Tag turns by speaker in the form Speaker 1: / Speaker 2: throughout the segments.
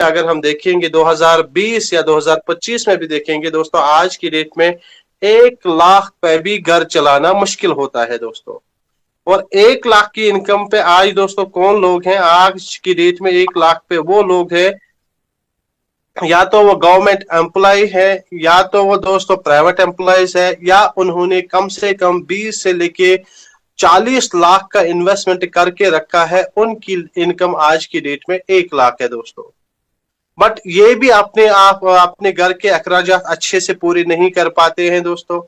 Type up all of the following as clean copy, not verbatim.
Speaker 1: अगर हम देखेंगे 2020 या 2025 में भी देखेंगे दोस्तों, आज की डेट में 1 लाख पे भी घर चलाना मुश्किल होता है दोस्तों। और 1 लाख की इनकम पे आज दोस्तों कौन लोग हैं? आज की डेट में 1 लाख पे वो लोग हैं, या तो वो गवर्नमेंट एम्प्लॉय है, या तो वो दोस्तों प्राइवेट एम्प्लॉयज है, या उन्होंने कम से कम 20 से लेके 40 लाख का इन्वेस्टमेंट करके रखा है। उनकी इनकम आज की डेट में 1 लाख है दोस्तों। बट ये भी अपने आप अपने घर के अखराजात अच्छे से पूरे नहीं कर पाते हैं दोस्तों।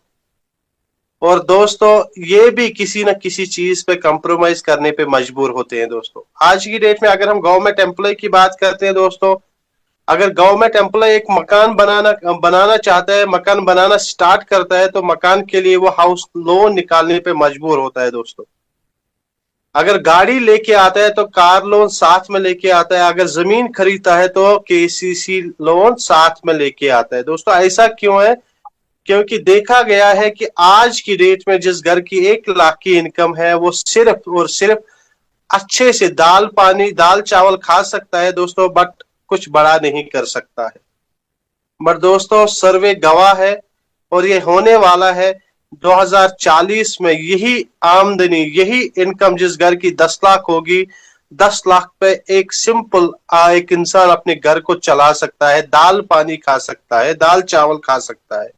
Speaker 1: और दोस्तों ये भी किसी न किसी चीज पे कंप्रोमाइज करने पे मजबूर होते हैं दोस्तों। आज की डेट में अगर हम गवर्नमेंट एम्प्लॉय की बात करते हैं दोस्तों, अगर गवर्नमेंट एम्प्लॉय एक मकान बनाना चाहता है, मकान बनाना स्टार्ट करता है, तो मकान के लिए वो हाउस लोन निकालने पे मजबूर होता है दोस्तों। अगर गाड़ी लेके आता है तो कार लोन साथ में लेके आता है, अगर जमीन खरीदता है तो केसीसी लोन साथ में लेके आता है दोस्तों। ऐसा क्यों है? क्योंकि देखा गया है कि आज की डेट में जिस घर की 1 लाख की इनकम है, वो सिर्फ और सिर्फ अच्छे से दाल चावल खा सकता है दोस्तों, बट कुछ बड़ा नहीं कर सकता है। बट दोस्तों सर्वे गवाह है, और ये होने वाला है 2040 में। यही आमदनी, यही इनकम जिस घर की 10 लाख होगी, 10 लाख पे एक सिंपल एक इंसान अपने घर को चला सकता है, दाल पानी खा सकता है, दाल चावल खा सकता है,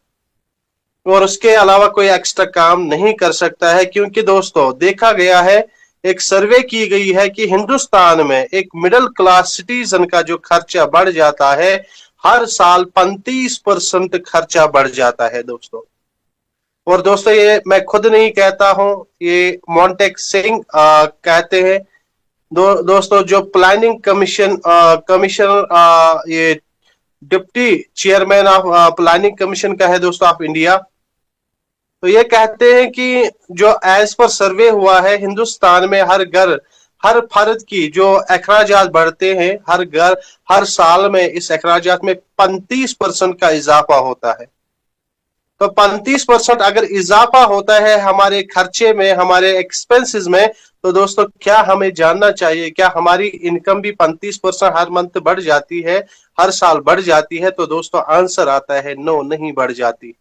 Speaker 1: और उसके अलावा कोई एक्स्ट्रा काम नहीं कर सकता है। क्योंकि दोस्तों देखा गया है, एक सर्वे की गई है कि हिंदुस्तान में एक मिडिल क्लास सिटीजन का जो खर्चा बढ़ जाता है, हर साल 35% खर्चा बढ़ जाता है दोस्तों। और दोस्तों ये मैं खुद नहीं कहता हूं, ये मोंटेक सिंह कहते हैं। दोस्तों जो प्लानिंग कमीशन ये deputy chairman of planning commission का है दोस्तों ऑफ इंडिया, तो ये कहते हैं कि जो एज पर सर्वे हुआ है, हिंदुस्तान में हर फर्द की जो अखराजात बढ़ते हैं, हर साल में इस अखराजात में 35% का इजाफा होता है। तो 35% अगर इजाफा होता है हमारे खर्चे में, हमारे एक्सपेंसेस में, तो दोस्तों क्या हमें जानना चाहिए, क्या हमारी इनकम भी 35% हर मंथ बढ़ जाती है, हर साल बढ़ जाती है? तो दोस्तों आंसर आता है नो, नहीं बढ़ जाती।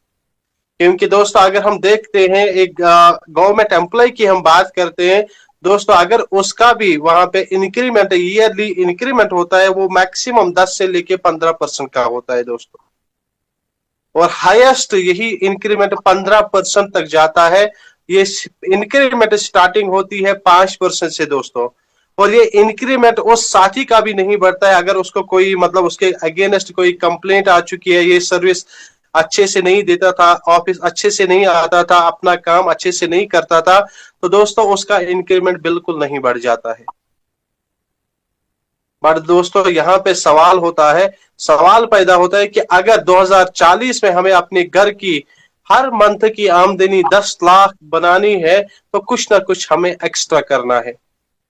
Speaker 1: क्योंकि दोस्तों अगर हम देखते हैं, एक गवर्नमेंट एम्प्लॉय की हम बात करते हैं दोस्तों, अगर उसका भी वहां पे इंक्रीमेंट, ईयरली इंक्रीमेंट होता है, वो मैक्सिमम 10 से लेके 15% का होता है दोस्तों। और हाईएस्ट यही इंक्रीमेंट 15% तक जाता है। ये इंक्रीमेंट स्टार्टिंग होती है 5% से दोस्तों। और ये इंक्रीमेंट उस साथी का भी नहीं बढ़ता है अगर उसको कोई मतलब उसके अगेंस्ट कोई कंप्लेंट आ चुकी है, ये सर्विस अच्छे से नहीं देता था, ऑफिस अच्छे से नहीं आता था, अपना काम अच्छे से नहीं करता था, तो दोस्तों उसका इंक्रीमेंट बिल्कुल नहीं बढ़ जाता है। बट दोस्तों यहाँ पे सवाल पैदा होता है कि अगर 2040 में हमें अपने घर की हर मंथ की आमदनी 10 लाख बनानी है, तो कुछ ना कुछ हमें एक्स्ट्रा करना है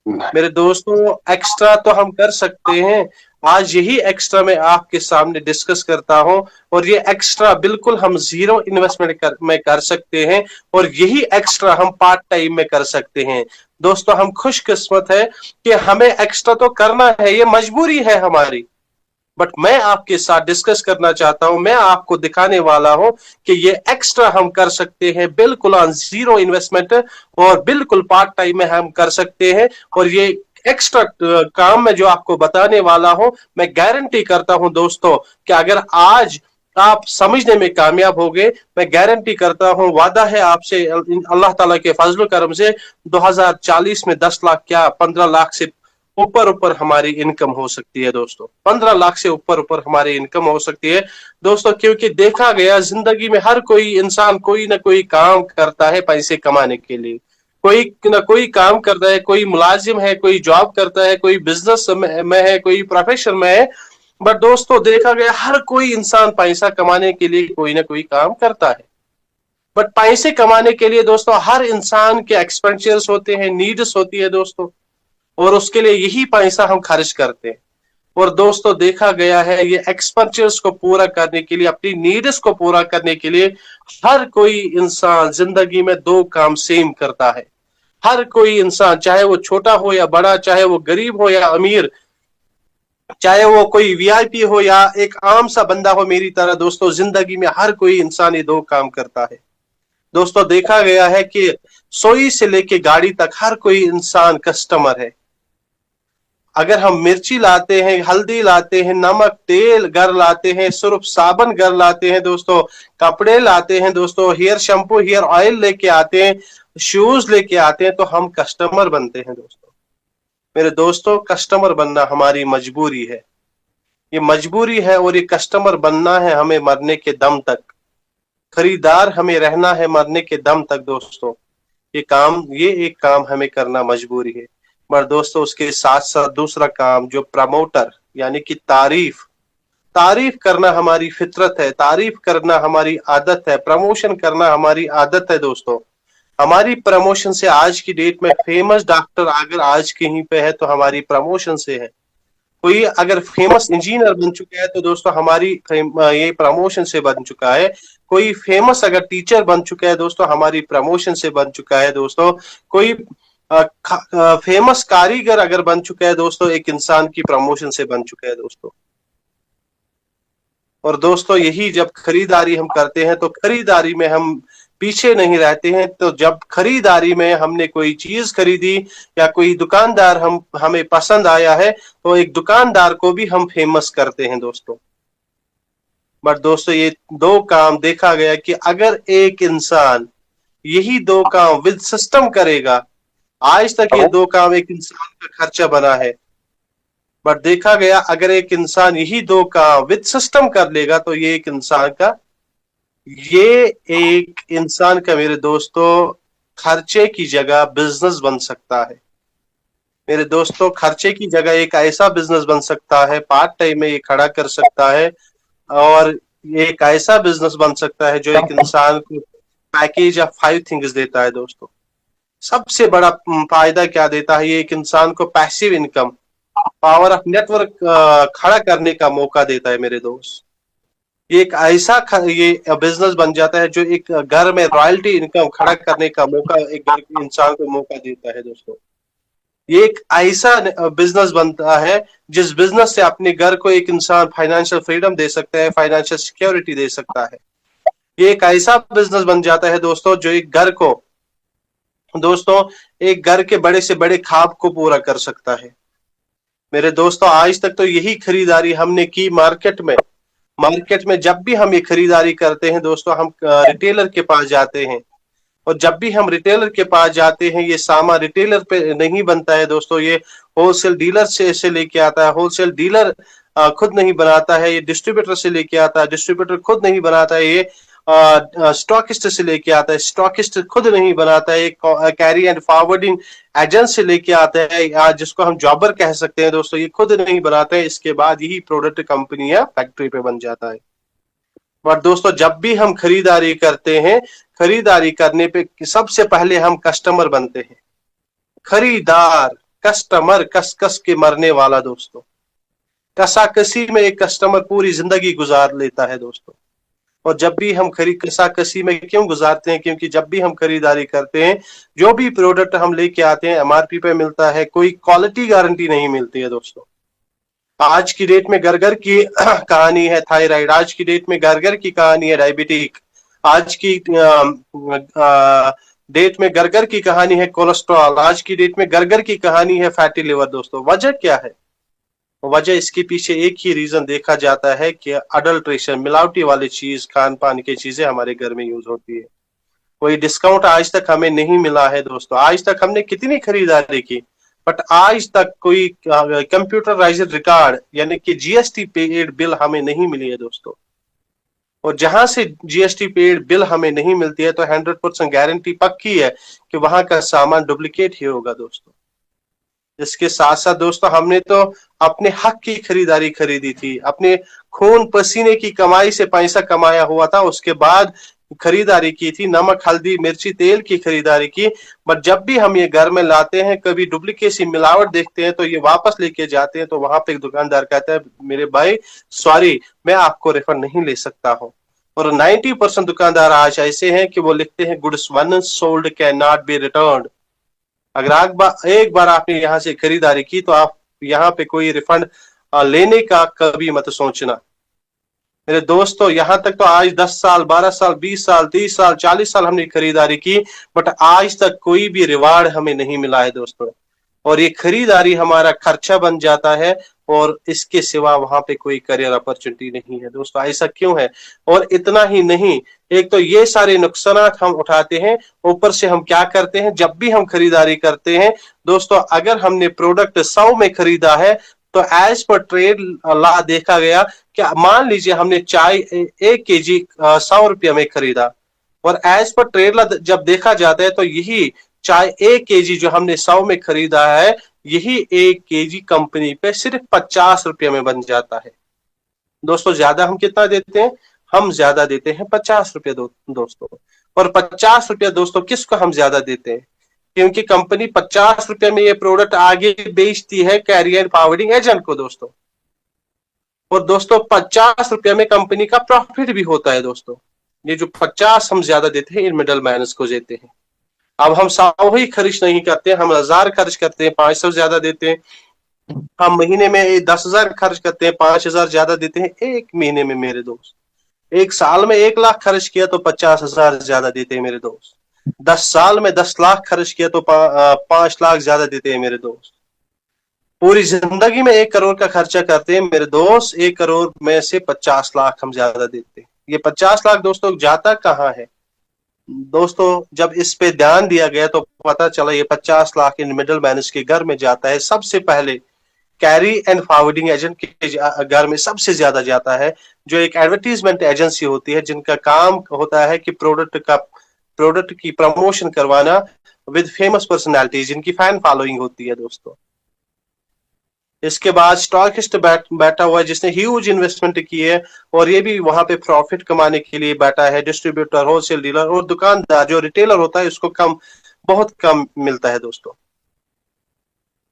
Speaker 1: मेरे दोस्तों। एक्स्ट्रा तो हम कर सकते हैं, आज यही एक्स्ट्रा मैं आपके सामने डिस्कस करता हूं, और ये एक्स्ट्रा बिल्कुल हम जीरो इन्वेस्टमेंट में कर सकते हैं, और यही एक्स्ट्रा हम पार्ट टाइम में कर सकते हैं दोस्तों। हम खुशकिस्मत है कि हमें एक्स्ट्रा तो करना है, ये मजबूरी है हमारी। बट मैं आपके साथ डिस्कस करना चाहता हूं, मैं आपको दिखाने वाला हूं कि ये एक्स्ट्रा हम कर सकते हैं बिल्कुल ऑन जीरो इन्वेस्टमेंट, और बिल्कुल पार्ट टाइम में हम कर सकते हैं। और ये एक्स्ट्रा काम मैं जो आपको बताने वाला हूं, मैं गारंटी करता हूं दोस्तों कि अगर आज आप समझने में कामयाब हो गए, मैं गारंटी करता हूं, वादा है आपसे अल्लाह ताला के फजल करम से, 2040 में 10 लाख क्या 15 लाख से ऊपर हमारी इनकम हो सकती है दोस्तों। 15 लाख से ऊपर हमारी इनकम हो सकती है दोस्तों। क्योंकि देखा गया जिंदगी में हर कोई इंसान कोई ना कोई काम करता है पैसे कमाने के लिए, कोई ना कोई काम करता है, कोई मुलाजिम है, कोई जॉब करता है, कोई बिजनेस में है, कोई प्रोफेशन में है। बट दोस्तों देखा गया हर कोई इंसान पैसा कमाने के लिए कोई ना कोई काम करता है। बट पैसे कमाने के लिए दोस्तों हर इंसान के एक्सपेंचर्स होते हैं, नीड्स होती है दोस्तों, और उसके लिए यही पैसा हम खर्च करते हैं। और दोस्तों देखा गया है ये एक्सपेंचर्स को पूरा करने के लिए, अपनी नीड्स को पूरा करने के लिए हर कोई इंसान जिंदगी में 2 काम सेम करता है। हर कोई इंसान चाहे वो छोटा हो या बड़ा, चाहे वो गरीब हो या अमीर, चाहे वो कोई वीआईपी हो या एक आम सा बंदा हो मेरी तरह। दोस्तों जिंदगी में हर कोई इंसान ये दो काम करता है। दोस्तों देखा गया है कि सोई से लेके गाड़ी तक हर कोई इंसान कस्टमर है। अगर हम मिर्ची लाते हैं, हल्दी लाते हैं, नमक तेल घर लाते हैं, सुर्फ साबन घर लाते हैं दोस्तों, कपड़े लाते हैं दोस्तों, हेयर शैम्पू हेयर ऑयल लेके आते हैं, शूज लेके आते हैं, तो हम कस्टमर बनते हैं दोस्तों। मेरे दोस्तों कस्टमर बनना हमारी मजबूरी है, ये मजबूरी है, और ये कस्टमर बनना है हमें मरने के दम तक। खरीदार हमें रहना है मरने के दम तक दोस्तों। ये एक काम हमें करना मजबूरी है। पर दोस्तों उसके साथ साथ दूसरा काम जो प्रमोटर यानी कि तारीफ तारीफ करना हमारी फितरत है, तारीफ करना हमारी आदत है, प्रमोशन करना हमारी आदत है दोस्तों। हमारी प्रमोशन से आज की डेट में फेमस डॉक्टर अगर आज कहीं पे है तो हमारी प्रमोशन से है। कोई अगर फेमस इंजीनियर बन चुका है तो दोस्तों हमारी ये प्रमोशन से बन चुका है। कोई फेमस अगर टीचर बन चुका है दोस्तों हमारी प्रमोशन से बन चुका है दोस्तों। कोई फेमस कारीगर अगर बन चुका है दोस्तों एक इंसान की प्रमोशन से बन चुका है दोस्तों। और दोस्तों यही जब खरीदारी हम करते हैं तो खरीदारी में हम पीछे नहीं रहते हैं। तो जब खरीदारी में हमने कोई चीज खरीदी या कोई दुकानदार हमें पसंद आया है तो एक दुकानदार को भी हम फेमस करते हैं दोस्तों। बट दोस्तों ये दो काम देखा गया कि अगर एक इंसान यही दो काम विद सिस्टम करेगा, आज तक ये दो काम एक इंसान का खर्चा बना है, बट देखा गया अगर एक इंसान यही दो काम विद सिस्टम कर लेगा तो ये एक इंसान का मेरे दोस्तों खर्चे की जगह बिजनेस बन सकता है। मेरे दोस्तों खर्चे की जगह एक ऐसा बिजनेस बन सकता है, पार्ट टाइम में ये खड़ा कर सकता है, और ये एक ऐसा बिजनेस बन सकता है जो एक इंसान को पैकेज ऑफ 5 थिंग्स देता है दोस्तों। सबसे बड़ा फायदा क्या देता है, ये एक इंसान को passive income, power of network खड़ा करने का मौका देता है मेरे दोस्त। ये एक ऐसा ये बिजनेस बन जाता है जो एक घर में रॉयल्टी इनकम खड़ा करने का मौका एक घर के इंसान को मौका देता है दोस्तों। ये एक ऐसा बिजनेस बनता है जिस बिजनेस से अपने घर को एक इंसान फाइनेंशियल फ्रीडम दे सकता है, फाइनेंशियल सिक्योरिटी दे सकता है। ये एक ऐसा बिजनेस बन जाता है दोस्तों जो एक घर को दोस्तों एक घर के बड़े से बड़े ख्वाब को पूरा कर सकता है। मेरे दोस्तों आज तक तो यही खरीदारी हमने की मार्केट में जब भी हम ये खरीदारी करते हैं दोस्तों हम रिटेलर के पास जाते हैं, और जब भी हम रिटेलर के पास जाते हैं ये सामान रिटेलर पे नहीं बनता है दोस्तों, ये होलसेल डीलर से लेके आता है। होलसेल डीलर खुद नहीं बनाता है, ये डिस्ट्रीब्यूटर से लेके आता है। डिस्ट्रीब्यूटर खुद नहीं बनाता है, ये स्टॉकिस्ट से लेके आता है। स्टॉकिस्ट खुद नहीं बनाता है, कैरी एंड फॉरवर्डिंग एजेंट से लेके आता है, या जिसको हम जॉबर कह सकते हैं दोस्तों, ये खुद नहीं बनाते हैं। इसके बाद यही प्रोडक्ट कंपनी या फैक्ट्री पे बन जाता है। पर दोस्तों जब भी हम खरीदारी करते हैं, खरीदारी करने पे सबसे पहले हम कस्टमर बनते हैं। खरीदार कस्टमर कस कस के मरने वाला दोस्तों। कसाकसी में एक कस्टमर पूरी जिंदगी गुजार लेता है दोस्तों। और जब भी हम कसाकसी में क्यों गुजारते हैं, क्योंकि जब भी हम खरीदारी करते हैं जो भी प्रोडक्ट हम लेके आते हैं एमआरपी पे मिलता है, कोई क्वालिटी गारंटी नहीं मिलती है दोस्तों। आज की डेट में घर घर की कहानी है थायराइड, आज की डेट में घर घर की कहानी है डायबिटिक, आज की डेट में घर घर की कहानी है कोलेस्ट्रॉल, आज की डेट में घर घर की कहानी है फैटी लिवर दोस्तों। वजह क्या है? वजह इसके पीछे एक ही रीजन देखा जाता है कि अडल्ट्रेशन, मिलावटी वाली चीज, खान पान की चीजें हमारे घर में यूज होती है। कोई डिस्काउंट आज तक हमें नहीं मिला है दोस्तों। आज तक हमने कितनी खरीदारी की, बट आज तक कोई कंप्यूटराइज्ड रिकॉर्ड यानी कि जीएसटी पेड बिल हमें नहीं मिली है दोस्तों। और जहां से जीएसटी पेड बिल हमें नहीं मिलती है तो 100% गारंटी पक्की है कि वहां का सामान डुप्लीकेट ही होगा दोस्तों। इसके साथ साथ दोस्तों हमने तो अपने हक की खरीदारी खरीदी थी, अपने खून पसीने की कमाई से पैसा कमाया हुआ था, उसके बाद खरीदारी की थी, नमक हल्दी मिर्ची तेल की खरीदारी की। बट जब भी हम ये घर में लाते हैं कभी डुप्लीकेसी मिलावट देखते हैं तो ये वापस लेके जाते हैं तो वहां पे एक दुकानदार कहता है मेरे भाई सॉरी मैं आपको रिफंड नहीं ले सकता हूँ। और 90% दुकानदार आज ऐसे हैं कि वो लिखते हैं goods once sold can not be returned. अगर एक बार आपने यहाँ से खरीदारी की तो आप यहाँ पे कोई रिफंड लेने का कभी मत सोचना मेरे दोस्तों। यहाँ तक तो आज 10 साल, 12 साल, 20 साल, 30 साल, 40 साल हमने खरीदारी की, बट आज तक कोई भी रिवार्ड हमें नहीं मिला है दोस्तों। और ये खरीदारी हमारा खर्चा बन जाता है, और इसके सिवा वहां पे कोई करियर अपॉर्चुनिटी नहीं है दोस्तों। ऐसा क्यों है? और इतना ही नहीं, एक तो ये सारे नुकसान हम उठाते हैं, ऊपर से हम क्या करते हैं, जब भी हम खरीदारी करते हैं दोस्तों, अगर हमने प्रोडक्ट 100 में खरीदा है तो एज पर ट्रेड लॉ देखा गया कि मान लीजिए हमने चाय 1 kg 100 रुपया में खरीदा, और एज पर ट्रेड लॉ जब देखा जाता है तो यही चाय 1 kg जो हमने 100 में खरीदा है, यही 1 kg कंपनी पे सिर्फ 50 रुपये में बन जाता है दोस्तों। ज्यादा हम कितना देते हैं? हम ज्यादा देते हैं 50 रुपये दोस्तों। और 50 रुपया दोस्तों किसको हम ज्यादा देते हैं? क्योंकि कंपनी 50 रुपये में ये प्रोडक्ट आगे बेचती है कैरियर फॉरवर्डिंग एजेंट को दोस्तों। और दोस्तों 50 रुपये में कंपनी का प्रॉफिट भी होता है दोस्तों। ये जो 50 हम ज्यादा देते हैं इन मिडल मैनर्स को देते हैं। अब हम 100 ही खर्च नहीं करते, हम 1000 खर्च करते हैं, 500 ज्यादा देते हैं। हम महीने में 10,000 खर्च करते हैं, 5,000 ज्यादा देते हैं एक महीने में मेरे दोस्त। एक साल में 1 लाख खर्च किया तो 50,000 ज्यादा देते हैं मेरे दोस्त। 10 साल में 10 लाख खर्च किया तो 5 लाख ज्यादा देते हैं मेरे दोस्त। पूरी जिंदगी में 1 करोड़ का खर्चा करते हैं मेरे दोस्त, 1 करोड़ में से 50 लाख हम ज्यादा देते हैं। ये 50 लाख दोस्तों जाता कहाँ है दोस्तों? जब इस पे ध्यान दिया गया तो पता चला ये 50 लाख इन मिडिल मैनेज के घर में जाता है। सबसे पहले कैरी एंड फॉरवर्डिंग एजेंट के घर में सबसे ज्यादा जाता है, जो एक एडवर्टीजमेंट एजेंसी होती है, जिनका काम होता है कि प्रोडक्ट की प्रमोशन करवाना विद फेमस पर्सनालिटीज, जिनकी फैन फॉलोइंग होती है दोस्तों। इसके बाद स्टॉकिस्ट बैठा हुआ है जिसने ह्यूज इन्वेस्टमेंट की है, और ये भी वहां पे प्रॉफिट कमाने के लिए बैठा है। डिस्ट्रीब्यूटर, होलसेल डीलर और दुकानदार जो रिटेलर होता है उसको बहुत कम मिलता है दोस्तों।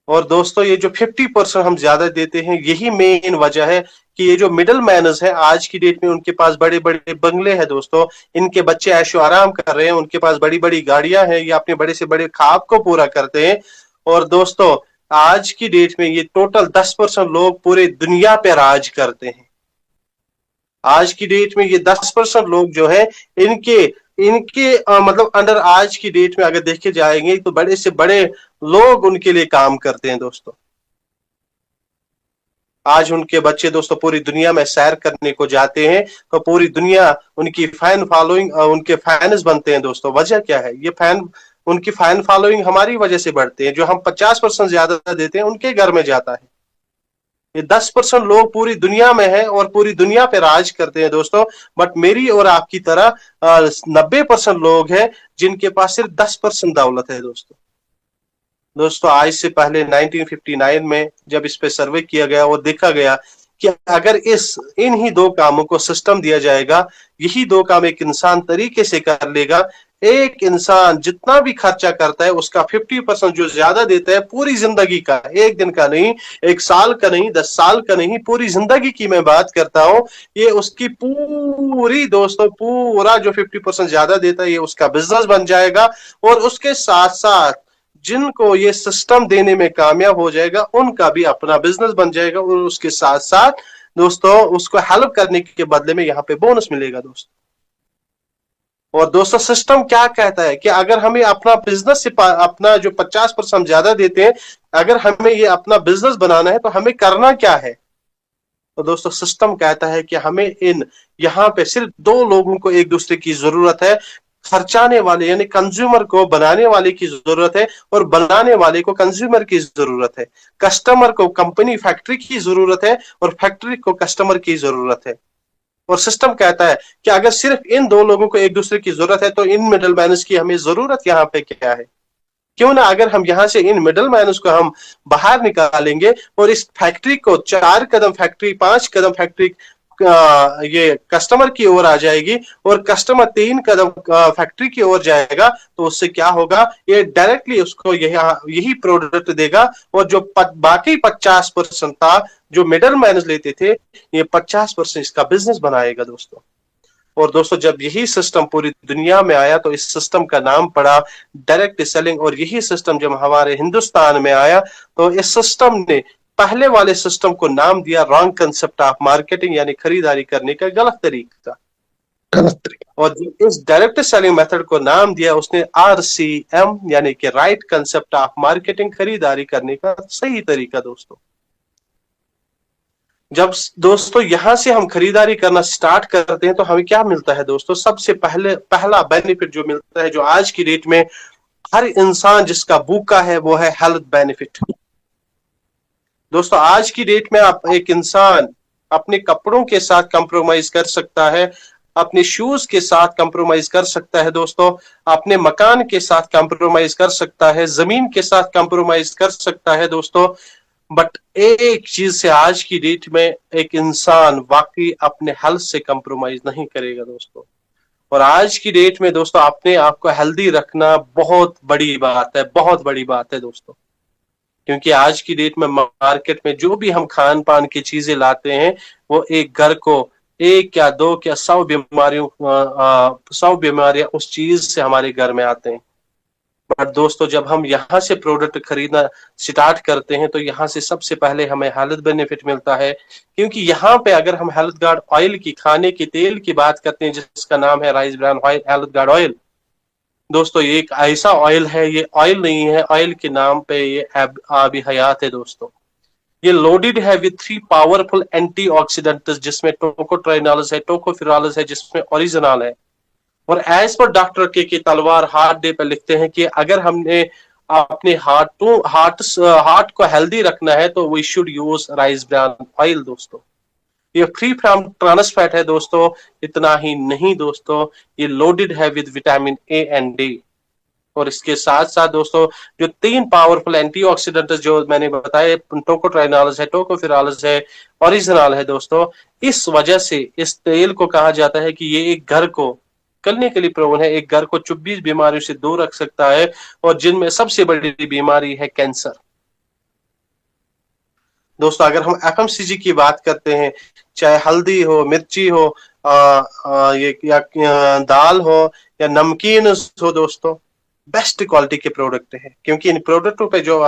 Speaker 1: और दोस्तों ये जो 50% हम ज्यादा देते हैं, यही मेन वजह है कि ये जो मिडिल मैनर्स है आज की डेट में उनके पास बड़े बड़े बंगले हैं दोस्तों, इनके बच्चे ऐशो आराम कर रहे हैं, उनके पास बड़ी बड़ी गाड़ियां हैं, ये अपने बड़े से बड़े ख्वाब को पूरा करते हैं। और दोस्तों आज की डेट में ये टोटल 10% लोग पूरे दुनिया पे राज करते हैं। आज की डेट में ये 10% लोग जो है इनके इनके मतलब अंडर आज की डेट में अगर देखे जाएंगे तो बड़े से बड़े लोग उनके लिए काम करते हैं दोस्तों। आज उनके बच्चे दोस्तों पूरी दुनिया में सैर करने को जाते हैं, तो पूरी दुनिया उनकी फैन फॉलोइंग, उनके फैंस बनते हैं दोस्तों। वजह क्या है? ये उनकी फैन फॉलोइंग हमारी वजह से बढ़ते हैं। जो हम 50% ज्यादा देते हैं उनके घर में जाता है। ये 10% लोग पूरी दुनिया में है और पूरी दुनिया पे राज करते हैं दोस्तों। बट मेरी और आपकी तरह 90% लोग हैं जिनके पास सिर्फ 10% दौलत है दोस्तों आज से पहले 1959 में जब इस पे सर्वे किया गया और देखा गया कि अगर इन ही 2 कामों को सिस्टम दिया जाएगा, यही 2 काम एक इंसान तरीके से कर लेगा, एक इंसान जितना भी खर्चा करता है उसका 50% जो ज्यादा देता है पूरी जिंदगी का, एक दिन का नहीं, 1 साल का नहीं, 10 साल का नहीं, पूरी जिंदगी की मैं बात करता हूं, ये उसकी पूरी दोस्तों पूरा जो 50% ज्यादा देता है ये उसका बिजनेस बन जाएगा। और उसके साथ साथ जिनको ये सिस्टम देने में कामयाब हो जाएगा उनका भी अपना बिजनेस बन जाएगा, और उसके साथ साथ दोस्तों उसको हेल्प करने के बदले में यहाँ पे बोनस मिलेगा दोस्तों। और दोस्तों सिस्टम क्या कहता है कि अगर हमें अपना बिजनेस से अपना जो 50% ज्यादा देते हैं, अगर हमें ये अपना बिजनेस बनाना है तो हमें करना क्या है? तो दोस्तों सिस्टम कहता है कि हमें यहाँ पे सिर्फ 2 लोगों को एक दूसरे की जरूरत है, खर्चाने वाले यानी कंज्यूमर को बनाने वाले की जरूरत है, और बनाने वाले को कंज्यूमर की जरूरत है। कस्टमर को कंपनी फैक्ट्री की जरूरत है, और फैक्ट्री को कस्टमर की जरूरत है। और सिस्टम कहता है कि अगर सिर्फ इन 2 लोगों को एक दूसरे की जरूरत है तो इन मिडिल मैनर्स की हमें जरूरत यहाँ पे क्या है? क्यों ना अगर हम यहाँ से इन मिडिल मैनर्स को हम बाहर निकालेंगे और इस फैक्ट्री को 4 कदम फैक्ट्री, 5 कदम फैक्ट्री ये कस्टमर की ओर आ जाएगी, और कस्टमर 3 कदम फैक्ट्री की ओर जाएगा, तो उससे क्या होगा? ये डायरेक्टली उसको यही प्रोडक्ट देगा, और जो बाकी 50% था जो मिडल मैनेज लेते थे, ये 50% इसका बिजनेस बनाएगा दोस्तों। और दोस्तों जब यही सिस्टम पूरी दुनिया में आया तो इस सिस्टम का नाम पड़ा डायरेक्ट सेलिंग। और यही सिस्टम जब हमारे हिंदुस्तान में आया तो इस सिस्टम ने पहले वाले सिस्टम को नाम दिया रॉन्ग कंसेप्ट ऑफ मार्केटिंग, यानी खरीदारी करने का गलत तरीका। और इस डायरेक्ट सेलिंग मेथड को नाम दिया उसने RCM, यानी कि राइट कंसेप्ट ऑफ मार्केटिंग, खरीदारी करने का सही तरीका। दोस्तों जब दोस्तों यहां से हम खरीदारी करना स्टार्ट करते हैं तो हमें क्या मिलता है दोस्तों? सबसे पहला बेनिफिट जो मिलता है, जो आज की डेट में हर इंसान जिसका भूखा है, वो है हेल्थ बेनिफिट। दोस्तों आज की डेट में आप एक इंसान अपने कपड़ों के साथ कंप्रोमाइज कर सकता है, अपने शूज के साथ कंप्रोमाइज कर सकता है दोस्तों, अपने मकान के साथ कंप्रोमाइज कर सकता है, जमीन के साथ कंप्रोमाइज कर सकता है दोस्तों। बट एक चीज से आज की डेट में एक इंसान वाकई अपने हेल्थ से कंप्रोमाइज नहीं करेगा दोस्तों। और आज की डेट में दोस्तों अपने आप को हेल्दी रखना बहुत बड़ी बात है, बहुत बड़ी बात है दोस्तों। क्योंकि आज की डेट में मार्केट में जो भी हम खान पान की चीजें लाते हैं, वो एक घर को एक या दो या 100 बीमारियां उस चीज से हमारे घर में आते हैं। बट दोस्तों जब हम यहाँ से प्रोडक्ट खरीदना स्टार्ट करते हैं तो यहाँ से सबसे पहले हमें हेल्थ बेनिफिट मिलता है। क्योंकि यहाँ पे अगर हम हेल्थ गार्ड ऑयल की, खाने की तेल की बात करते हैं जिसका नाम है rice bran oil, health guard oil, दोस्तों ये एक ऐसा ऑयल है, ये ऑयल नहीं है, ऑयल के नाम पे ये आबी हयात है दोस्तों। ये लोडेड है विद 3 पावरफुल एंटीऑक्सीडेंट्स, जिसमें टोकोट्राइनॉल्स है, टोकोफिरॉल्स है, जिसमें ओरिजिनल है। और एज पर डॉक्टर के तलवार हार्ट डे पे लिखते हैं कि अगर हमने अपने हार्ट को हेल्दी रखना है तो we should use rice bran oil दोस्तों। ये फ्री फ्रॉम ट्रांस फैट है दोस्तों। इतना ही नहीं दोस्तों, ये लोडेड है with vitamin A and D। और इसके साथ साथ दोस्तों जो 3 पावरफुल एंटीऑक्सीडेंट जो मैंने बताए, टोकोट्राइनॉल्स है, टोकोफिरॉल्स है, ओरिजिनल है दोस्तों, इस वजह से इस तेल को कहा जाता है कि ये एक घर को करने के लिए प्रोवन है, एक घर को 24 बीमारियों से दूर रख सकता है, और जिनमें सबसे बड़ी बीमारी है कैंसर। दोस्तों अगर हम FMCG की बात करते हैं, चाहे हल्दी हो, मिर्ची हो, ये या दाल हो या नमकीन हो दोस्तों, बेस्ट क्वालिटी के प्रोडक्ट है। क्योंकि इन प्रोडक्टों पे जो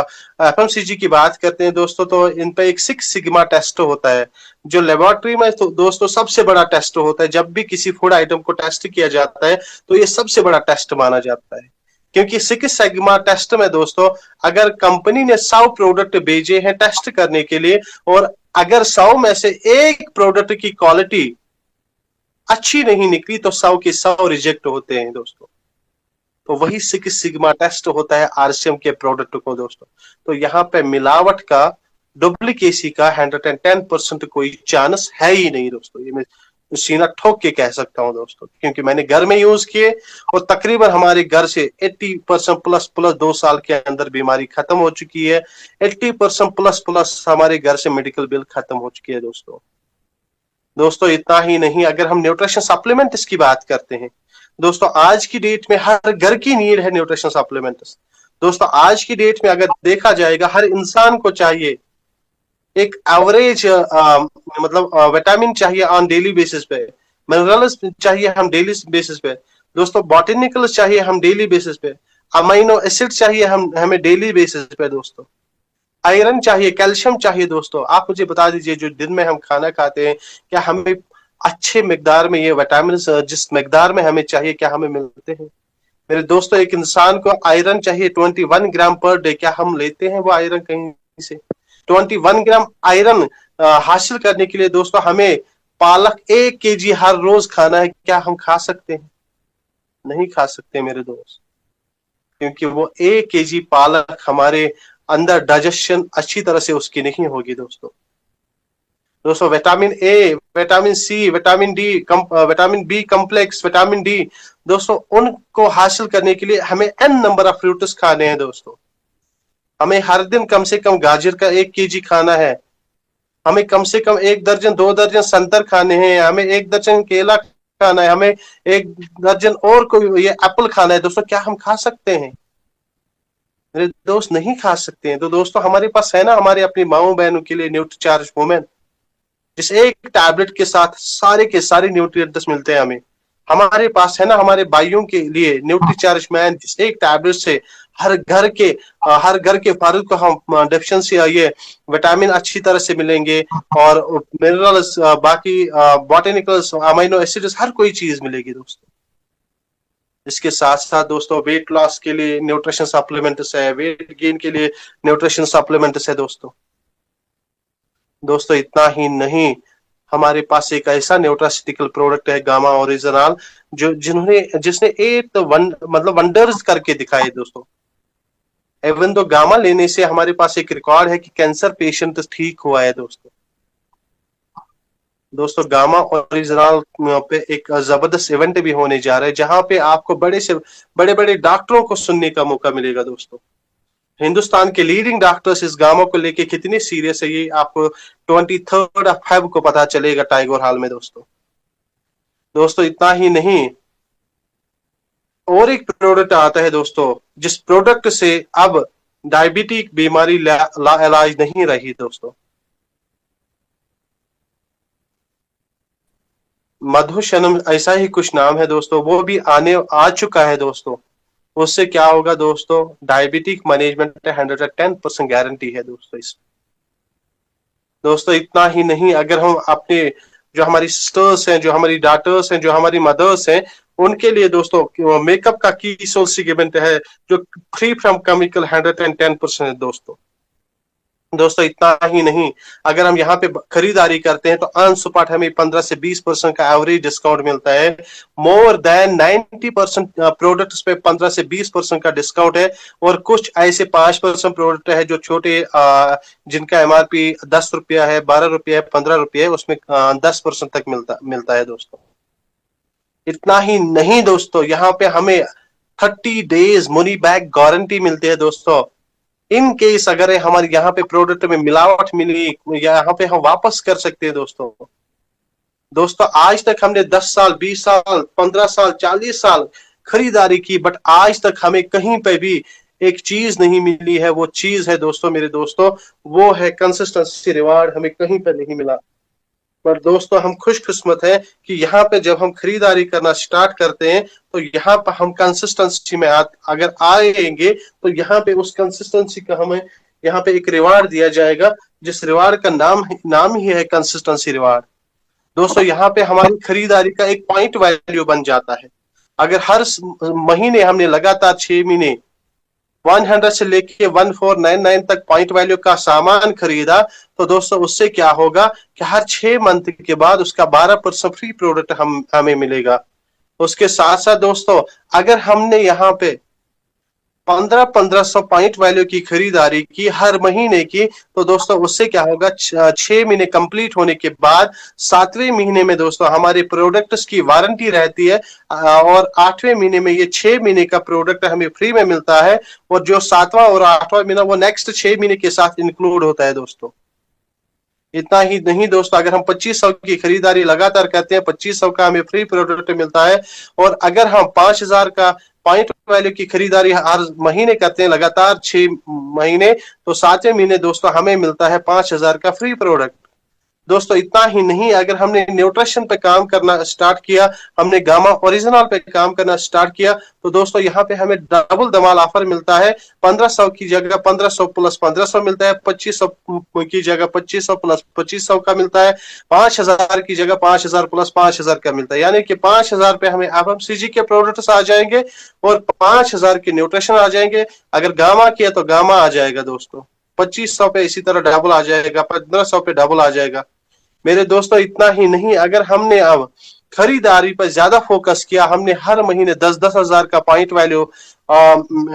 Speaker 1: FMCG की बात करते हैं दोस्तों, तो इन पे एक 6 सिग्मा टेस्ट होता है, जो लेबोरेटरी में तो दोस्तों सबसे बड़ा टेस्ट होता है। जब भी किसी फूड आइटम को टेस्ट किया जाता है तो ये सबसे बड़ा टेस्ट माना जाता है। क्योंकि 6 सिग्मा टेस्ट में दोस्तों अगर कंपनी ने 100 प्रोडक्ट भेजे हैं टेस्ट करने के लिए, और अगर 100 में से एक प्रोडक्ट की क्वालिटी अच्छी नहीं निकली तो 100 के 100 रिजेक्ट होते हैं दोस्तों। तो वही 6 सिग्मा टेस्ट होता है RCM के प्रोडक्ट को दोस्तों। तो यहाँ पे मिलावट का, डुप्लीकेसी का 110% कोई चांस है ही नहीं दोस्तों। ये मैं सीना ठोक के कह सकता हूं दोस्तों, क्योंकि मैंने घर में यूज किए और तकरीबन हमारे घर से 80% प्लस 2 साल के अंदर बीमारी खत्म हो चुकी है। 80% प्लस हमारे घर से मेडिकल बिल खत्म हो चुकी है दोस्तों। दोस्तों इतना ही नहीं, अगर हम न्यूट्रिशन सप्लीमेंट्स की बात करते हैं दोस्तों, आज की डेट में हर घर की नीड है न्यूट्रिशन सप्लीमेंट्स। दोस्तों आज की डेट में अगर देखा जाएगा, हर इंसान को चाहिए एक एवरेज मतलब विटामिन चाहिए ऑन डेली बेसिस पे, मिनरल्स चाहिए हम डेली बेसिस पे दोस्तों, बॉटेनिकल्स चाहिए हम डेली बेसिस पे, अमाइनो एसिड चाहिए हमें डेली बेसिस पे दोस्तों, आयरन चाहिए, कैल्शियम चाहिए दोस्तों। आप मुझे बता दीजिए जो दिन में हम खाना खाते हैं, क्या हमें अच्छे मिकदार में ये विटामिन जिस मिकदार में हमें चाहिए क्या हमें मिलते हैं? मेरे दोस्तों एक इंसान को आयरन चाहिए 21 ग्राम पर डे, क्या हम लेते हैं वो आयरन कहीं से? 21 ग्राम आयरन हासिल करने के लिए दोस्तों हमें पालक 1 kg हर रोज खाना है, क्या हम खा सकते हैं? नहीं खा सकते मेरे दोस्त, क्योंकि वो 1 kg पालक हमारे अंदर डाइजेशन अच्छी तरह से उसकी नहीं होगी दोस्तों। दोस्तों vitamin A, vitamin C, vitamin D, vitamin B complex, vitamin D दोस्तों, उनको हासिल करने के लिए हमें n नंबर ऑफ फ्रूट्स खाने हैं दोस्तों। हमें हर दिन कम से कम गाजर का 1 kg खाना है, हमें कम से कम 1 दर्जन 2 दर्जन संतर खाने हैं, हमें 1 दर्जन केला खाना है, हमें 1 दर्जन और कोई ये एप्पल खाना है दोस्तों। क्या हम खा सकते हैं? मेरे दोस्त नहीं खा सकते हैं। तो दोस्तों हमारे पास है ना, हमारे अपनी माओ बहनों के लिए न्यूट्रीचार्ज वुमेन, जिस एक टैबलेट के साथ सारे के सारे न्यूट्रिएंट्स मिलते हैं हमें। हमारे पास है ना हमारे भाइयों के लिए न्यूट्रीचार्ज मैन, जिस एक टैबलेट से हर घर के फर्द को हम डेफिशिएंसी ये विटामिन अच्छी तरह से मिलेंगे, और मिनरल्स, बाकी बॉटेनिकल्स, अमीनो एसिड्स, हर कोई चीज मिलेगी दोस्तों। इसके साथ साथ दोस्तों वेट लॉस के लिए न्यूट्रिशन सप्लीमेंट्स है, वेट गेन के लिए न्यूट्रिशन सप्लीमेंट्स है दोस्तों। दोस्तों इतना ही नहीं, हमारे पास एक ऐसा न्यूट्रास्यूटिकल प्रोडक्ट है गामा ओरिजिनल, जिसने मतलब वंडर्स करके दिखाए दोस्तों। इवन तो गामा लेने से हमारे पास एक रिकॉर्ड है कि कैंसर पेशेंट ठीक हुआ है दोस्तों। दोस्तों गामा ओरिजिनल पे एक जबरदस्त इवेंट भी होने जा रहा है, जहां पे आपको बड़े से बड़े बड़े डॉक्टरों को सुनने का मौका मिलेगा दोस्तों। हिंदुस्तान के लीडिंग डॉक्टर्स इस गामा को लेके कितनी सीरियस है, ये आपको 23 को पता चलेगा टाइगर हॉल में दोस्तों। दोस्तों इतना ही नहीं, और एक प्रोडक्ट आता है दोस्तों, जिस प्रोडक्ट से अब डायबिटिक बीमारी लाइलाज नहीं रही दोस्तों। मधुशनम ऐसा ही कुछ नाम है दोस्तों, वो भी आ चुका है दोस्तों। उससे क्या होगा दोस्तों, डायबिटिक मैनेजमेंट 110% गारंटी है दोस्तों इस। दोस्तों इतना ही नहीं, अगर हम अपने जो हमारी सिस्टर्स हैं, जो हमारी डॉटर्स हैं, जो हमारी मदर्स हैं, उनके लिए दोस्तों मेकअप का की सप्लीमेंट है जो फ्री फ्रॉम केमिकल 110% दोस्तों। दोस्तों इतना ही नहीं, अगर हम यहाँ पे खरीदारी करते हैं तो ऑन स्पॉट हमें 15 से 20% का एवरेज डिस्काउंट मिलता है। मोर देन 90% प्रोडक्ट्स पे 15 से 20% का डिस्काउंट है, और कुछ ऐसे 5% प्रोडक्ट है जो छोटे जिनका एमआरपी 10 रुपया है, 12 रुपया है, 15 रुपया है, उसमें 10% तक मिलता है दोस्तों। इतना ही नहीं दोस्तों, यहाँ पे हमें 30 डेज मनी बैक गारंटी मिलती है दोस्तों। इन केस अगर हमारे यहाँ पे प्रोडक्ट में मिलावट मिली, यहाँ पे हम वापस कर सकते हैं दोस्तों। दोस्तों आज तक हमने 10 साल, 20 साल, 15 साल, 40 साल खरीदारी की, बट आज तक हमें कहीं पे भी एक चीज नहीं मिली है। वो चीज है दोस्तों, मेरे दोस्तों, वो है कंसिस्टेंसी रिवार्ड। हमें कहीं पे नहीं मिला, पर दोस्तों हम खुशकिस्मत हैं कि यहाँ पे जब हम खरीदारी करना स्टार्ट करते हैं तो यहाँ पर हम कंसिस्टेंसी में अगर आएंगे तो यहाँ पे उस कंसिस्टेंसी का हमें यहाँ पे एक रिवार्ड दिया जाएगा, जिस रिवार्ड का नाम ही है कंसिस्टेंसी रिवार्ड। दोस्तों यहाँ पे हमारी खरीदारी का एक पॉइंट वैल्यू बन जाता है। अगर हर महीने हमने लगातार 6 महीने 100 से लेके 1499 तक पॉइंट वैल्यू का सामान खरीदा, तो दोस्तों उससे क्या होगा कि हर 6 मंथ के बाद उसका 12% फ्री प्रोडक्ट हमें मिलेगा। उसके साथ साथ दोस्तों अगर हमने यहाँ पे 1500 पॉइंट वैल्यू की खरीदारी की हर महीने की, तो दोस्तों उससे क्या होगा, 6 महीने कंप्लीट होने के बाद 7वें महीने में दोस्तों हमारे प्रोडक्ट्स की वारंटी रहती है, और 8वें महीने में ये 6 महीने का प्रोडक्ट हमें फ्री में मिलता है, और जो 7वां और 8वां महीना वो नेक्स्ट 6 महीने के साथ इंक्लूड होता है दोस्तों। इतना ही नहीं दोस्तों, अगर हम 2500 की खरीदारी लगातार करते हैं, 2500 का हमें फ्री प्रोडक्ट मिलता है, और अगर हम 5000 का पॉइंट वैल्यू की खरीदारी हर महीने करते हैं लगातार 6 महीने, तो 7वें महीने दोस्तों हमें मिलता है 5000 का फ्री प्रोडक्ट। दोस्तों इतना ही नहीं, अगर हमने न्यूट्रिशन पे काम करना स्टार्ट किया, हमने गामा ओरिजिनल पे काम करना स्टार्ट किया, तो दोस्तों यहाँ पे हमें डबल धमाल ऑफर मिलता है। 1500 की जगह 1500 प्लस 1500 मिलता है, 2500 की जगह 2500 प्लस 2500 का मिलता है, 5000 की जगह 5000 प्लस 5000 का मिलता है। यानी कि 5000 पे हमें एफएमसीजी के प्रोडक्ट्स आ जाएंगे और 5000 के न्यूट्रिशन आ जाएंगे। अगर गामा किया तो गामा आ जाएगा दोस्तों, 2500 पे इसी तरह डबल आ जाएगा, 1500 पे डबल आ जाएगा। मेरे दोस्तों इतना ही नहीं, अगर हमने अब खरीदारी पर ज्यादा फोकस किया, हमने हर महीने 10-10 हजार का पॉइंट वैल्यू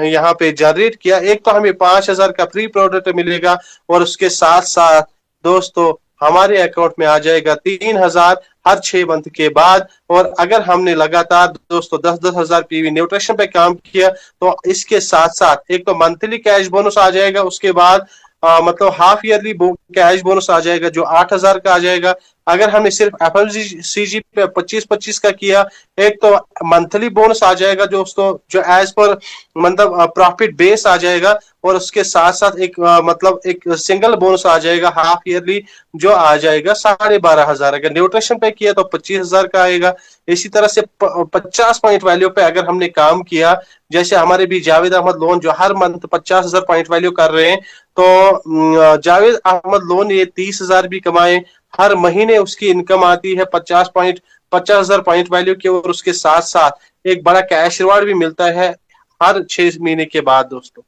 Speaker 1: यहाँ पे जनरेट किया, एक तो हमें 5000 का फ्री प्रोडक्ट मिलेगा, और उसके साथ साथ दोस्तों हमारे अकाउंट में आ जाएगा 3000 हर 6 मंथ के बाद। और अगर हमने लगातार दोस्तों 10-10 हजार पीवी न्यूट्रिशन पे काम किया, तो इसके साथ साथ एक तो मंथली कैश बोनस आ जाएगा, उसके बाद मतलब हाफ ईयरली कैश बोनस आ जाएगा जो 8000 का आ जाएगा। अगर हमने सिर्फ FMCG पे 25-25 का किया, एक तो मंथली बोनस आ जाएगा दोस्तों जो एज पर मतलब प्रॉफिट बेस आ जाएगा, और उसके साथ साथ एक मतलब एक सिंगल बोनस आ जाएगा हाफ ईयरली जो आ जाएगा 12,500। अगर न्यूट्रिशन पे किया तो 25,000 का आएगा। इसी तरह से 50 पॉइंट वैल्यू पे अगर हमने काम किया, जैसे हमारे भी जावेद अहमद लोन जो हर मंथ 50,000 पॉइंट वैल्यू कर रहे हैं, तो जावेद अहमद लोन ये 30,000 भी कमाए, हर महीने उसकी इनकम आती है 50,000 पॉइंट वैल्यू की, और उसके साथ साथ एक बड़ा कैश रिवार्ड भी मिलता है हर 6 महीने के बाद दोस्तों।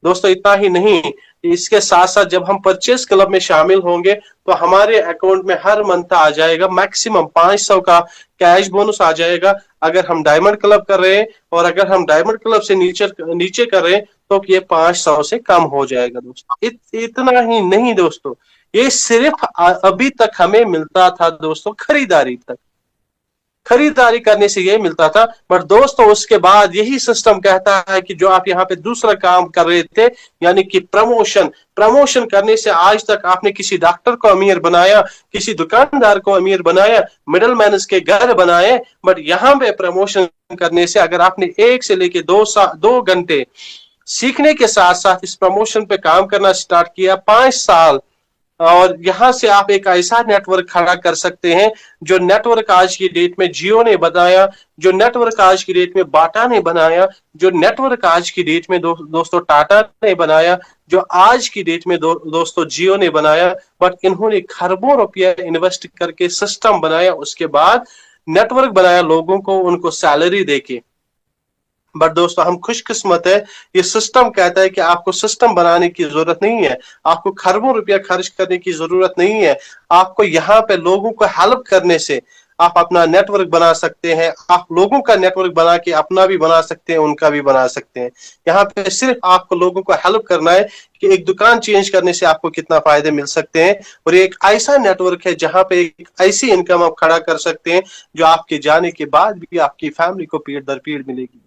Speaker 1: दोस्तों इतना ही नहीं, इसके साथ साथ जब हम परचेस क्लब में शामिल होंगे तो हमारे अकाउंट में हर मंथ आ जाएगा मैक्सिमम 500 का कैश बोनस आ जाएगा अगर हम डायमंड क्लब कर रहे हैं, और अगर हम डायमंड क्लब से नीचे नीचे कर रहे हैं तो ये 500 से कम हो जाएगा दोस्तों। इतना ही नहीं दोस्तों, ये सिर्फ अभी तक हमें मिलता था दोस्तों खरीदारी तक, खरीदारी करने से ये मिलता था। बट दोस्तों उसके बाद यही सिस्टम कहता है कि जो आप यहाँ पे दूसरा काम कर रहे थे, यानी कि प्रमोशन करने से आज तक आपने किसी डॉक्टर को अमीर बनाया, किसी दुकानदार को अमीर बनाया, मिडल मैन के घर बनाए, बट यहाँ पे प्रमोशन करने से अगर आपने 1 से लेके 2 घंटे सीखने के साथ साथ इस प्रमोशन पे काम करना स्टार्ट किया 5 साल, और यहां से आप एक ऐसा नेटवर्क खड़ा कर सकते हैं जो नेटवर्क आज की डेट में जियो ने बनाया, जो नेटवर्क आज की डेट में बाटा ने बनाया, जो नेटवर्क आज की डेट में दोस्तों टाटा ने बनाया, जो आज की डेट में दोस्तों जियो ने बनाया। बट इन्होंने खरबों रुपया इन्वेस्ट करके सिस्टम बनाया, उसके बाद नेटवर्क बनाया लोगों को, उनको सैलरी देके। बट दोस्तों हम खुशकिस्मत है, ये सिस्टम कहता है कि आपको सिस्टम बनाने की जरूरत नहीं है, आपको खरबों रुपया खर्च करने की जरूरत नहीं है, आपको यहाँ पे लोगों को हेल्प करने से आप अपना नेटवर्क बना सकते हैं, आप लोगों का नेटवर्क बना के अपना भी बना सकते हैं, उनका भी बना सकते हैं। यहाँ पे सिर्फ आपको लोगों को हेल्प करना है कि एक दुकान चेंज करने से आपको कितना फायदे मिल सकते हैं, और ये एक ऐसा नेटवर्क है जहां पे एक ऐसी इनकम आप खड़ा कर सकते हैं जो आपके जाने के बाद भी आपकी फैमिली को पीढ़ दर पीढ़ मिलेगी।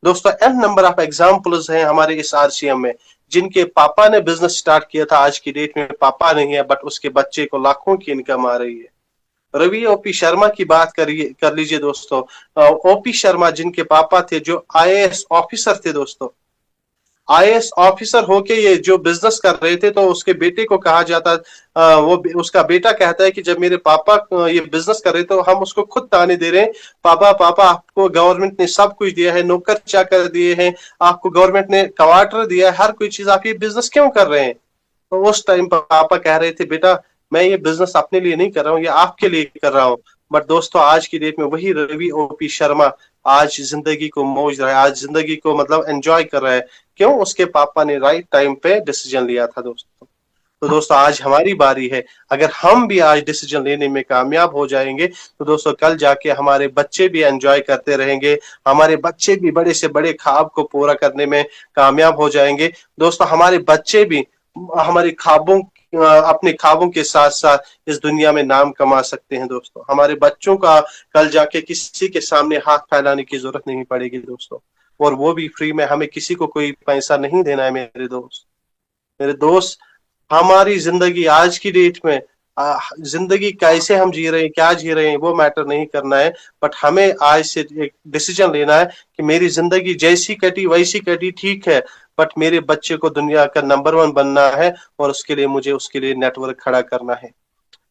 Speaker 1: दोस्तों एन नंबर ऑफ एग्जाम्पल्स हैं हमारे इस RCM में, जिनके पापा ने बिजनेस स्टार्ट किया था, आज की डेट में पापा नहीं है बट उसके बच्चे को लाखों की इनकम आ रही है। रवि OP शर्मा की बात कर लीजिए दोस्तों। OP शर्मा जिनके पापा थे जो IAS ऑफिसर थे दोस्तों, IAS ऑफिसर होके ये जो बिजनेस कर रहे थे, तो उसके बेटे को कहा जाता, वो उसका बेटा कहता है कि जब मेरे पापा ये बिजनेस कर रहे थे तो हम उसको खुद ताने दे रहे हैं, पापा पापा आपको गवर्नमेंट ने सब कुछ दिया है, नौकर चाकर दिए हैं, आपको गवर्नमेंट ने क्वार्टर दिया है, हर कोई चीज, आप ये बिजनेस क्यों कर रहे हैं? तो उस टाइम पापा कह रहे थे बेटा मैं ये बिजनेस अपने लिए नहीं कर रहा हूँ, ये आपके लिए कर रहा हूँ। बट दोस्तों आज की डेट में वही रवि OP शर्मा आज जिंदगी को मौज रहा है, आज जिंदगी को मतलब एंजॉय कर रहा है। क्यों? उसके पापा ने राइट टाइम पे डिसीजन लिया था दोस्तों। तो दोस्तों आज हमारी बारी है, अगर हम भी आज डिसीजन लेने में कामयाब हो जाएंगे तो दोस्तों कल जाके हमारे बच्चे भी एंजॉय करते रहेंगे, हमारे बच्चे भी बड़े से बड़े ख्वाब को पूरा करने में कामयाब हो जाएंगे। दोस्तों हमारे बच्चे भी हमारे अपने ख्वाबों के साथ साथ इस दुनिया में नाम कमा सकते हैं दोस्तों। हमारे बच्चों का कल जाके किसी के सामने हाथ फैलाने की जरूरत नहीं पड़ेगी दोस्तों, और वो भी फ्री में, हमें किसी को कोई पैसा नहीं देना है मेरे दोस्त। हमारी जिंदगी आज की डेट में जिंदगी कैसे हम जी रहे हैं, क्या जी रहे हैं, वो मैटर नहीं करना है, बट हमें आज से एक डिसीजन लेना है कि मेरी जिंदगी जैसी कटी वैसी कटी ठीक है, बट मेरे बच्चे को दुनिया का नंबर 1 बनना है, और उसके लिए मुझे उसके लिए नेटवर्क खड़ा करना है।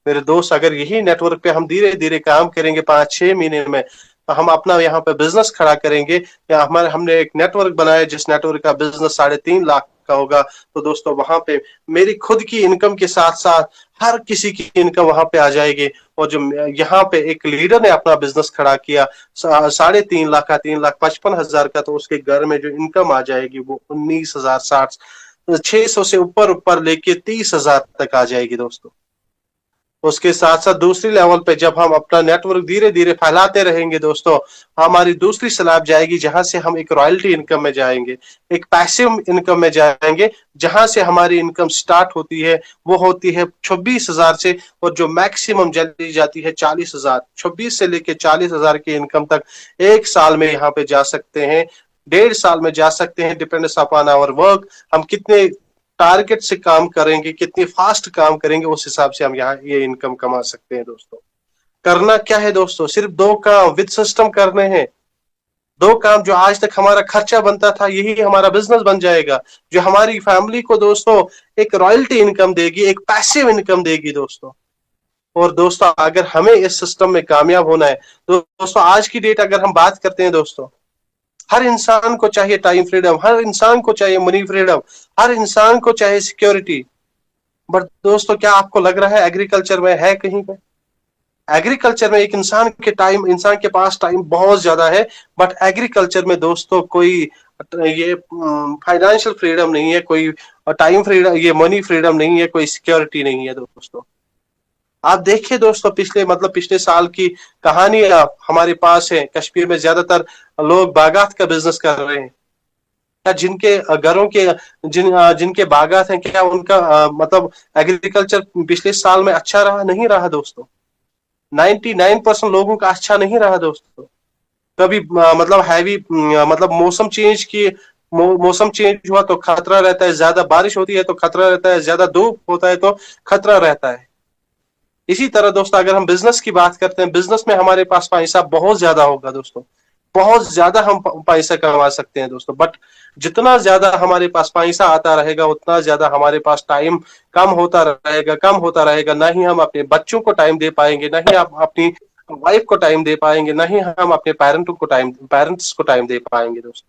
Speaker 1: मेरे दोस्त अगर यही नेटवर्क पे हम धीरे धीरे काम करेंगे 5-6 महीने में, तो हम अपना यहाँ पे बिजनेस खड़ा करेंगे, या हमने एक नेटवर्क बनाया जिस नेटवर्क का बिजनेस 3.5 लाख का होगा, तो दोस्तों वहां पे मेरी खुद की इनकम के साथ साथ हर किसी की इनकम वहां पे आ जाएगी। और जो यहाँ पे एक लीडर ने अपना बिजनेस खड़ा किया 3.5 लाख का, 3,55,000 का, तो उसके घर में जो इनकम आ जाएगी वो 19,000, 600 से ऊपर लेके 30,000 तक आ जाएगी दोस्तों। उसके साथ साथ दूसरी लेवल पे जब हम अपना नेटवर्क धीरे धीरे फैलाते रहेंगे दोस्तों, हमारी दूसरी स्लैब जाएगी जहां से हम एक रॉयल्टी इनकम में जाएंगे, एक पैसिव इनकम में जाएंगे, जहां से हमारी इनकम स्टार्ट होती है वो होती है 26,000 से, और जो मैक्सिमम चली जाती है 40,000। 26 से लेके 40,000 की इनकम तक 1 साल में यहाँ पे जा सकते हैं, 1.5 साल में जा सकते हैं, डिपेंड्स अपॉन आवर वर्क, हम कितने टारगेट से काम करेंगे, कितनी फास्ट काम करेंगे, उस हिसाब से हम यहाँ ये इनकम कमा सकते हैं दोस्तों। करना क्या है दोस्तों, सिर्फ 2 काम विद सिस्टम करने हैं। 2 काम जो आज तक हमारा खर्चा बनता था, यही हमारा बिजनेस बन जाएगा, जो हमारी फैमिली को दोस्तों एक रॉयल्टी इनकम देगी, एक पैसिव इनकम देगी दोस्तों। और दोस्तों अगर हमें इस सिस्टम में कामयाब होना है, तो दोस्तों आज की डेट अगर हम बात करते हैं दोस्तों, हर इंसान को चाहिए टाइम फ्रीडम, हर इंसान को चाहिए मनी फ्रीडम, हर इंसान को चाहिए सिक्योरिटी। बट दोस्तों क्या आपको लग रहा है एग्रीकल्चर में है कहीं पे? एग्रीकल्चर में एक इंसान के पास टाइम बहुत ज्यादा है, बट एग्रीकल्चर में दोस्तों कोई ये फाइनेंशियल फ्रीडम नहीं है, कोई टाइम फ्रीडम, ये मनी फ्रीडम नहीं है, कोई सिक्योरिटी नहीं है दोस्तों। आप देखिए दोस्तों पिछले साल की कहानी हमारे पास है। कश्मीर में ज्यादातर लोग बागात का बिजनेस कर रहे हैं। क्या जिनके घरों के जिनके बागात हैं, क्या उनका एग्रीकल्चर पिछले साल में अच्छा रहा? नहीं रहा दोस्तों। 99% लोगों का अच्छा नहीं रहा दोस्तों। कभी हैवी मौसम चेंज हुआ तो खतरा रहता है, ज्यादा बारिश होती है तो खतरा रहता है, ज्यादा धूप होता है तो खतरा रहता है। इसी तरह दोस्तों अगर हम बिजनेस की बात करते हैं, बिजनेस में हमारे पास पैसा बहुत ज्यादा होगा दोस्तों, बहुत ज्यादा हम पैसा कमा सकते हैं दोस्तों। बट जितना ज्यादा हमारे पास पैसा आता रहेगा, उतना ज्यादा हमारे पास टाइम कम होता रहेगा। ना ही हम अपने बच्चों को टाइम दे पाएंगे, ना ही आप अपनी वाइफ को टाइम दे पाएंगे, ना ही हम अपने पेरेंट्स को टाइम दे पाएंगे दोस्तों।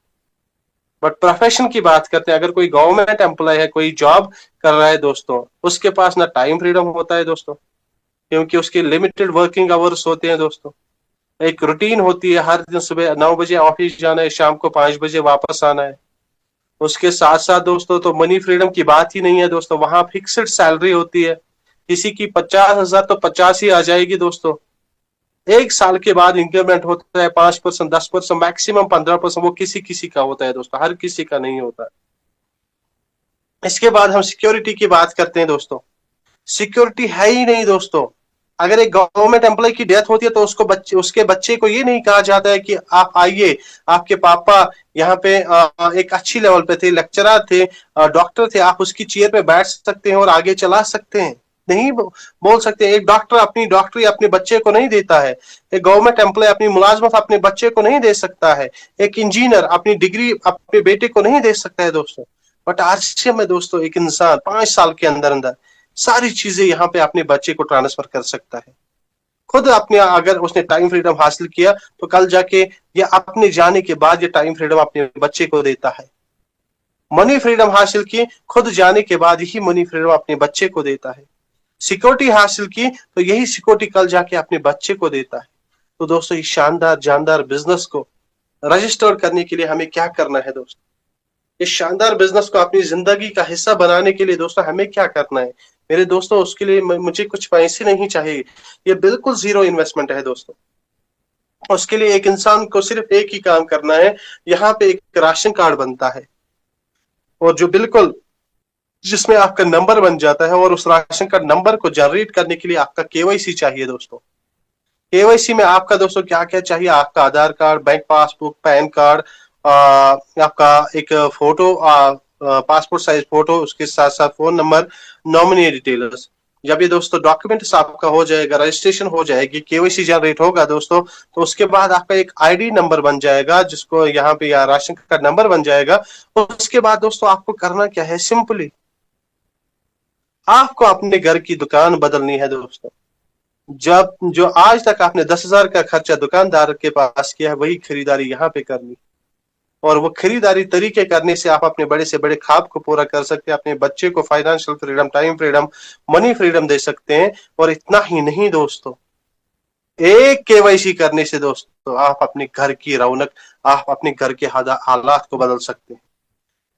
Speaker 1: बट प्रोफेशन की बात करते हैं, अगर कोई गवर्नमेंट एम्प्लॉय है, कोई जॉब कर रहा है दोस्तों, उसके पास ना टाइम फ्रीडम होता है दोस्तों, क्योंकि उसके लिमिटेड वर्किंग आवर्स होते हैं दोस्तों। एक रूटीन होती है, हर दिन सुबह 9 बजे ऑफिस जाना है, शाम को 5 बजे वापस आना है। उसके साथ साथ दोस्तों तो मनी फ्रीडम की बात ही नहीं है दोस्तों। वहां फिक्स्ड सैलरी होती है, किसी की 50,000 तो 50 ही आ जाएगी दोस्तों। 1 साल के बाद इंक्रीमेंट होता है 5%, 10%, मैक्सिमम 15%। वो किसी किसी का होता है दोस्तों, हर किसी का नहीं होता। इसके बाद हम सिक्योरिटी की बात करते हैं दोस्तों। सिक्योरिटी है ही नहीं दोस्तों। अगर एक गवर्नमेंट एम्प्लॉय की डेथ होती है तो उसके बच्चे को ये नहीं कहा जाता है कि आप आइए, आपके पापा यहाँ पे एक अच्छी लेवल पे थे, लेक्चरर थे, डॉक्टर थे, आप उसकी चेयर पे बैठ सकते हैं और आगे चला सकते हैं। नहीं बोल सकते। एक डॉक्टर अपनी डॉक्टरी अपने बच्चे को नहीं देता है, एक गवर्नमेंट एम्प्लॉय अपनी मुलाजमत अपने बच्चे को नहीं दे सकता है, एक इंजीनियर अपनी डिग्री अपने बेटे को नहीं दे सकता है दोस्तों। बट आज में दोस्तों एक इंसान 5 साल के अंदर अंदर सारी चीजें यहाँ पे अपने बच्चे को ट्रांसफर कर सकता है। खुद अपने अगर उसने टाइम फ्रीडम हासिल किया तो कल जाके ये अपने जाने के बाद ये टाइम फ्रीडम अपने बच्चे को देता है। मनी फ्रीडम हासिल की, खुद जाने के बाद यही मनी फ्रीडम अपने बच्चे को देता है। सिक्योरिटी हासिल की तो यही सिक्योरिटी कल जाके अपने बच्चे को देता है। तो दोस्तों इस शानदार जानदार बिजनेस को रजिस्टर करने के लिए हमें क्या करना है दोस्तों? इस शानदार बिजनेस को अपनी जिंदगी का हिस्सा बनाने के लिए दोस्तों हमें क्या करना है मेरे दोस्तों? उसके लिए मुझे कुछ पैसे नहीं चाहिए, ये बिल्कुल जीरो इन्वेस्टमेंट है दोस्तों। उसके लिए एक इंसान को सिर्फ एक ही काम करना है, यहाँ पे एक राशन कार्ड बनता है और जो बिल्कुल जिसमें आपका नंबर बन जाता है, और उस राशन कार्ड नंबर को जनरेट करने के लिए आपका केवाईसी चाहिए दोस्तों। केवाईसी में आपका दोस्तों क्या क्या चाहिए? आपका Aadhaar card, bank passbook, PAN card, आपका एक फोटो, पासपोर्ट साइज फोटो, उसके साथ साथ फोन नंबर, नॉमिनी डिटेल्स। जब ये दोस्तों डॉक्यूमेंट्स आपका हो जाएगा, रजिस्ट्रेशन हो जाएगी, केवाईसी जनरेट होगा दोस्तों, तो उसके बाद आपका एक आईडी नंबर बन जाएगा, जिसको यहाँ पे या राशन कार्ड नंबर बन जाएगा। उसके बाद दोस्तों आपको करना क्या है? सिंपली आपको अपने घर की दुकान बदलनी है दोस्तों। जब जो आज तक आपने 10,000 का खर्चा दुकानदार के पास किया है, वही खरीदारी यहाँ पे करनी। और वो खरीदारी तरीके करने से आप अपने बड़े से बड़े ख्वाब को पूरा कर सकते हैं, अपने बच्चे को financial freedom, time freedom, money freedom दे सकते हैं। और इतना ही नहीं दोस्तों, एक केवाईसी करने से दोस्तों आप अपने घर की रौनक, आप अपने घर के हालात को बदल सकते हैं।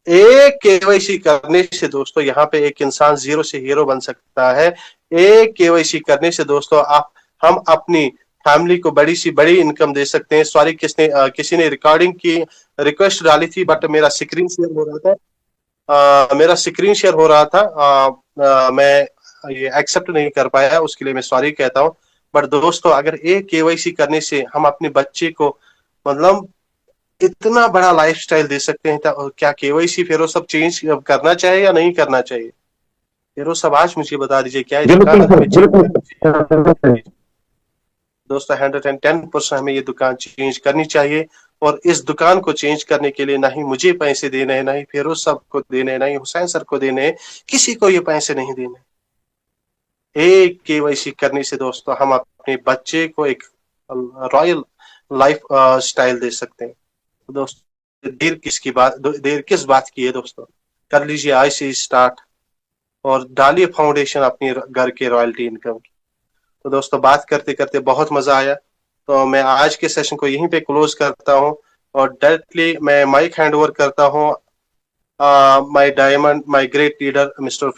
Speaker 1: एक केवाईसी करने से दोस्तों यहाँ पे एक इंसान जीरो से हीरो बन सकता है। एक केवाईसी करने से दोस्तों हम अपनी फैमिली को बड़ी सी बड़ी इनकम दे सकते हैं। सॉरी, किसी ने रिकॉर्डिंग की रिक्वेस्ट डाली थी, बट मेरा स्क्रीन शेयर हो रहा था, मैं ये एक्सेप्ट नहीं कर पाया, उसके लिए मैं सॉरी कहता हूँ। बट दोस्तों अगर एक केवाईसी करने से हम अपने बच्चे को इतना बड़ा लाइफस्टाइल दे सकते हैं, तो क्या केवाईसी फिरोज सब चेंज करना चाहिए या नहीं करना चाहिए? फिरोज सब आज मुझे बता दीजिए, क्या ये दुकान
Speaker 2: बिल्कुल सर,
Speaker 1: हमें चेंज
Speaker 2: बिल्कुल
Speaker 1: करनी
Speaker 2: सर।
Speaker 1: चाहिए? दोस्तों 110% हमें ये दुकान चेंज करनी चाहिए। और इस दुकान को चेंज करने के लिए ना ही मुझे पैसे देने हैं, ना ही फिरोज साहब को देने हैं, ना ही हुसैन सर को देने हैं, किसी को ये पैसे नहीं देने। एक केवाईसी करने से दोस्तों हम अपने बच्चे को एक रॉयल लाइफ स्टाइल दे सकते हैं। तो दोस्तों देर किस बात की है दोस्तों? कर लीजिए आज से स्टार्ट और डालिए फाउंडेशन अपनी घर के रॉयल्टी इनकम की। तो दोस्तों बात करते करते बहुत मजा आया, तो मैं आज के सेशन को यहीं पे क्लोज करता हूँ और डायरेक्टली मैं माइक हैंड ओवर करता हूँ my diamond, my great leader mister